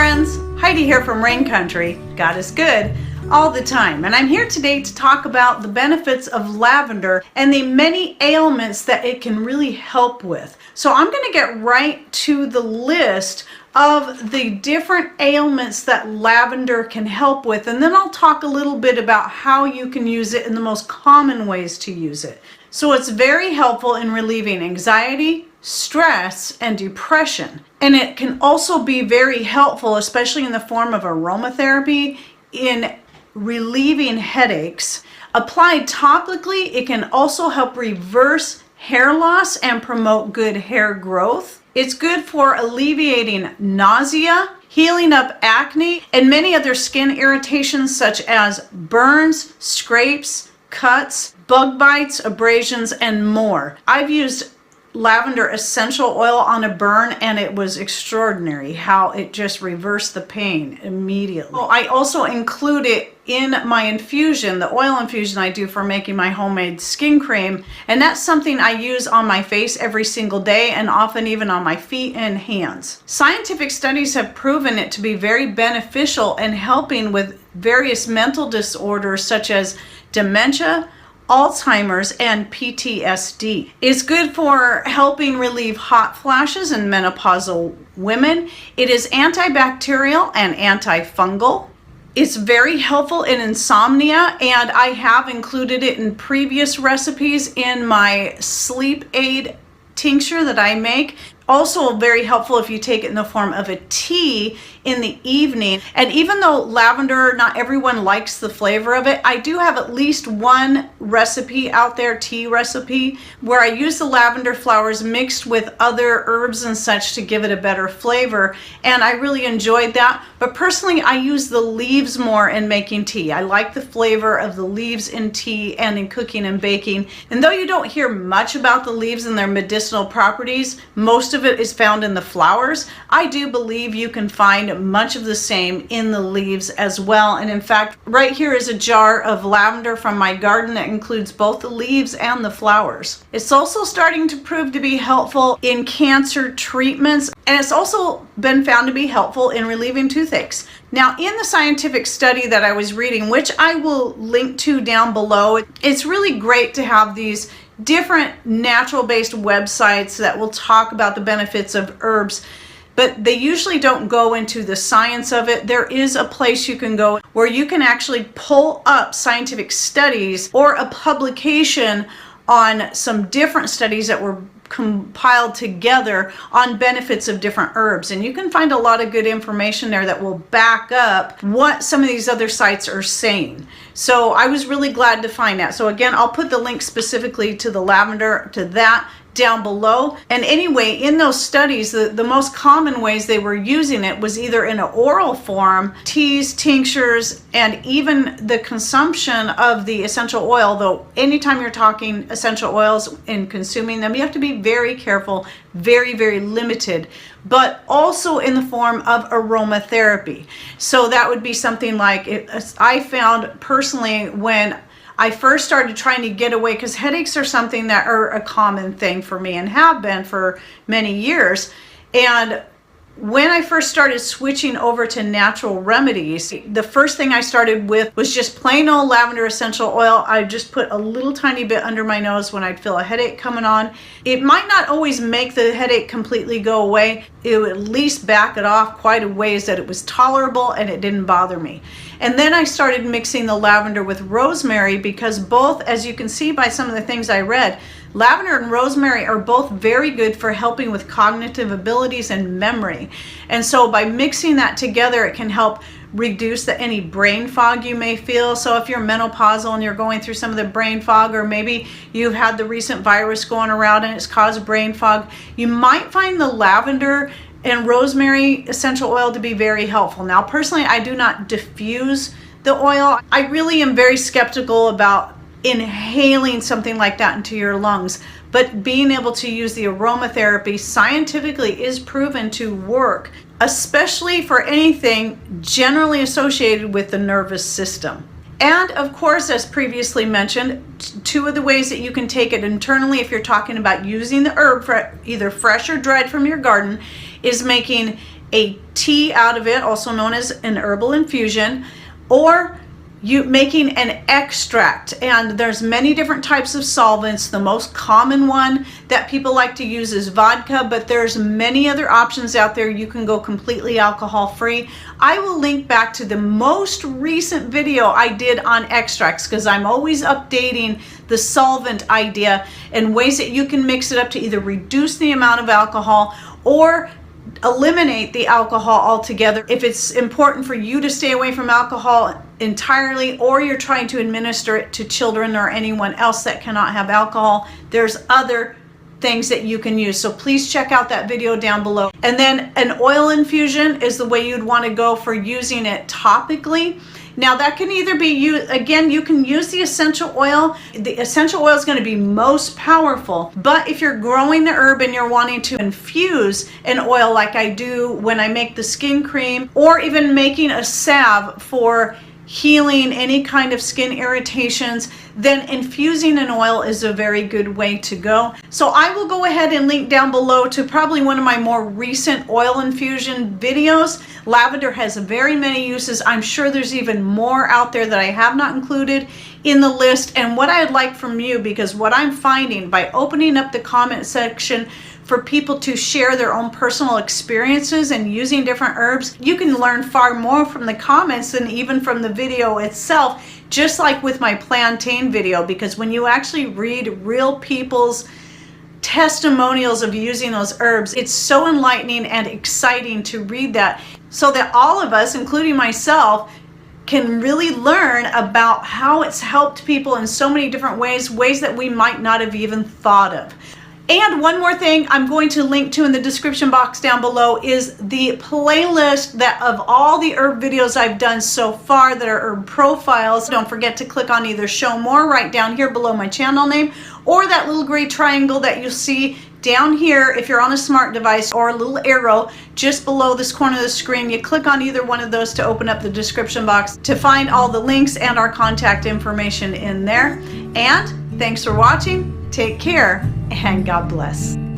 friends, Heidi here from Rain Country. God is good all the time, and I'm here today to talk about the benefits of lavender and the many ailments that it can really help with. So I'm going to get right to the list of the different ailments that lavender can help with, and then I'll talk a little bit about how you can use it in the most common ways to use it. So it's very helpful in relieving anxiety, stress, and depression. And it can also be very helpful, especially in the form of aromatherapy, in relieving headaches. Applied topically, it can also help reverse hair loss and promote good hair growth. It's good for alleviating nausea, healing up acne, and many other skin irritations such as burns, scrapes, cuts, bug bites, abrasions, and more. I've used lavender essential oil on a burn, and it was extraordinary how it just reversed the pain immediately. I also include it in my infusion, the oil infusion I do for making my homemade skin cream, and that's something I use on my face every single day and often even on my feet and hands. Scientific studies have proven it to be very beneficial in helping with various mental disorders such as dementia, Alzheimer's, and PTSD. It's good for helping relieve hot flashes in menopausal women. It is antibacterial and antifungal. It's very helpful in insomnia, and I have included it in previous recipes in my sleep aid tincture that I make. Also very helpful if you take it in the form of a tea in the evening. And even though lavender, not everyone likes the flavor of it, I do have at least one recipe out there, tea recipe, where I use the lavender flowers mixed with other herbs and such to give it a better flavor. And I really enjoyed that. But personally, I use the leaves more in making tea. I like the flavor of the leaves in tea and in cooking and baking. And though you don't hear much about the leaves and their medicinal properties, most of it is found in the flowers. I do believe you can find much of the same in the leaves as well. And in fact, right here is a jar of lavender from my garden that includes both the leaves and the flowers. It's also starting to prove to be helpful in cancer treatments, and it's also been found to be helpful in relieving toothaches. Now, in the scientific study that I was reading, which I will link to down below, it's really great to have these different natural-based websites that will talk about the benefits of herbs, but they usually don't go into the science of it. There is a place you can go where you can actually pull up scientific studies or a publication on some different studies that were compiled together on benefits of different herbs, and you can find a lot of good information there that will back up what some of these other sites are saying. So I was really glad to find that. So again, I'll put the link specifically to the lavender, to that, down below. And anyway, in those studies, the most common ways they were using it was either in an oral form, teas, tinctures, and even the consumption of the essential oil. Though anytime you're talking essential oils and consuming them, you have to be very careful, very, very limited, but also in the form of aromatherapy. So that would be something like, I found personally when I first started trying to get away, because headaches are something that are a common thing for me and have been for many years. And when I first started switching over to natural remedies, the first thing I started with was just plain old lavender essential oil. I just put a little tiny bit under my nose when I'd feel a headache coming on. It might not always make the headache completely go away. It would at least back it off quite a ways that it was tolerable and it didn't bother me. And then I started mixing the lavender with rosemary, because both, as you can see by some of the things I read, lavender and rosemary are both very good for helping with cognitive abilities and memory. And so by mixing that together, it can help reduce any brain fog you may feel. So if you're menopausal and you're going through some of the brain fog, or maybe you've had the recent virus going around and it's caused brain fog, you might find the lavender and rosemary essential oil to be very helpful. Now, personally, I do not diffuse the oil. I really am very skeptical about inhaling something like that into your lungs, but being able to use the aromatherapy scientifically is proven to work, especially for anything generally associated with the nervous system. And of course, as previously mentioned, two of the ways that you can take it internally if you're talking about using the herb for either fresh or dried from your garden is making a tea out of it, also known as an herbal infusion, or you making an extract. And there's many different types of solvents. The most common one that people like to use is vodka, but there's many other options out there. You can go completely alcohol free. I will link back to the most recent video I did on extracts, because I'm always updating the solvent idea and ways that you can mix it up to either reduce the amount of alcohol or eliminate the alcohol altogether. If it's important for you to stay away from alcohol entirely, or you're trying to administer it to children or anyone else that cannot have alcohol, there's other things that you can use. So please check out that video down below. And then an oil infusion is the way you'd want to go for using it topically. Now that can either be used, again, you can use the essential oil. The essential oil is going to be most powerful, but if you're growing the herb and you're wanting to infuse an oil like I do when I make the skin cream, or even making a salve for healing any kind of skin irritations, then infusing an oil is a very good way to go. So I will go ahead and link down below to probably one of my more recent oil infusion videos. Lavender has very many uses. I'm sure there's even more out there that I have not included in the list. And what I'd like from you, because what I'm finding by opening up the comment section for people to share their own personal experiences and using different herbs, you can learn far more from the comments than even from the video itself, just like with my plantain video, because when you actually read real people's testimonials of using those herbs, it's so enlightening and exciting to read that, so that all of us, including myself, can really learn about how it's helped people in so many different ways, ways that we might not have even thought of. And one more thing I'm going to link to in the description box down below is the playlist that of all the herb videos I've done so far that are herb profiles. Don't forget to click on either show more right down here below my channel name, or that little gray triangle that you'll see down here if you're on a smart device, or a little arrow just below this corner of the screen. You click on either one of those to open up the description box to find all the links and our contact information in there. And thanks for watching. Take care and God bless.